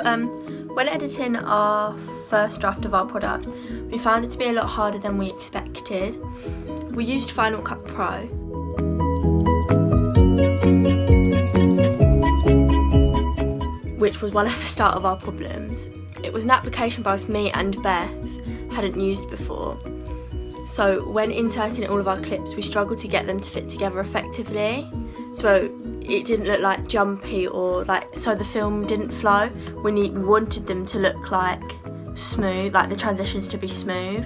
when editing our first draft of our product, we found it to be a lot harder than we expected. We used Final Cut Pro, which was one of the start of our problems. It was an application both me and Beth hadn't used before. So when inserting all of our clips, we struggled to get them to fit together effectively. So it didn't look like jumpy or so the film didn't flow. We wanted them to look like smooth, like the transitions to be smooth.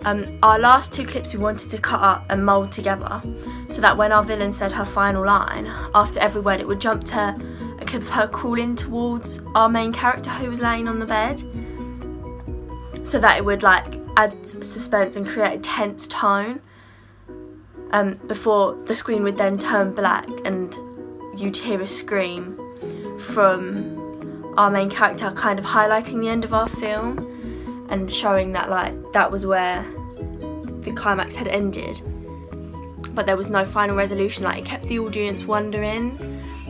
Our last two clips we wanted to cut up and mould together so that when our villain said her final line, after every word it would jump to a clip of her crawling towards our main character who was laying on the bed, so that it would add suspense and create a tense tone before the screen would then turn black and you'd hear a scream from our main character, kind of highlighting the end of our film and showing that that was where the climax had ended, but there was no final resolution. It kept the audience wondering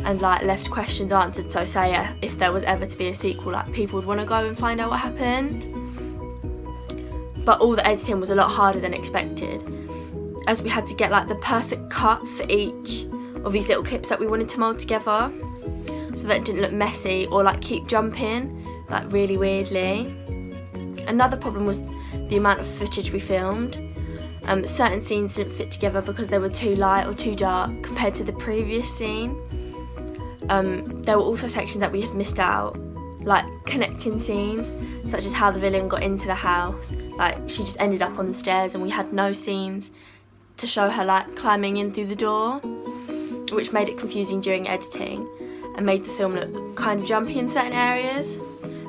and left questions answered. So say if there was ever to be a sequel, people would want to go and find out what happened. But all the editing was a lot harder than expected, as we had to get the perfect cut for each of these little clips that we wanted to mould together, so that it didn't look messy or keep jumping really weirdly. Another problem was the amount of footage we filmed. Certain scenes didn't fit together because they were too light or too dark compared to the previous scene. There were also sections that we had missed out, connecting scenes, such as how the villain got into the house. She just ended up on the stairs and we had no scenes to show her climbing in through the door, which made it confusing during editing and made the film look kind of jumpy in certain areas.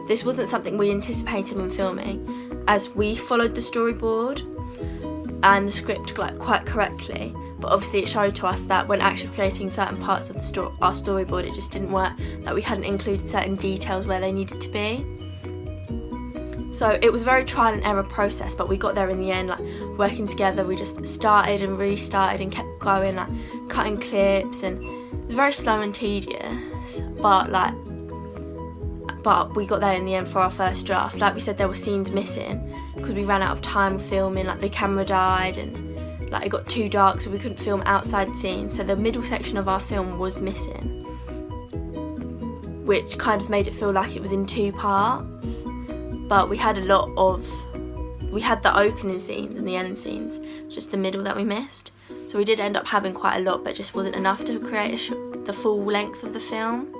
This wasn't something we anticipated when filming, as we followed the storyboard and the script quite correctly, but obviously it showed to us that when actually creating certain parts of our storyboard, it just didn't work, that we hadn't included certain details where they needed to be. So it was a very trial and error process, but we got there in the end, working together. We just started and restarted and kept going, cutting clips, and it was very slow and tedious, but we got there in the end for our first draft. Like we said, there were scenes missing because we ran out of time filming, the camera died and it got too dark, so we couldn't film outside scenes. So the middle section of our film was missing, which kind of made it feel like it was in two parts. But we had the opening scenes and the end scenes, just the middle that we missed. So we did end up having quite a lot, but it just wasn't enough to create the full length of the film.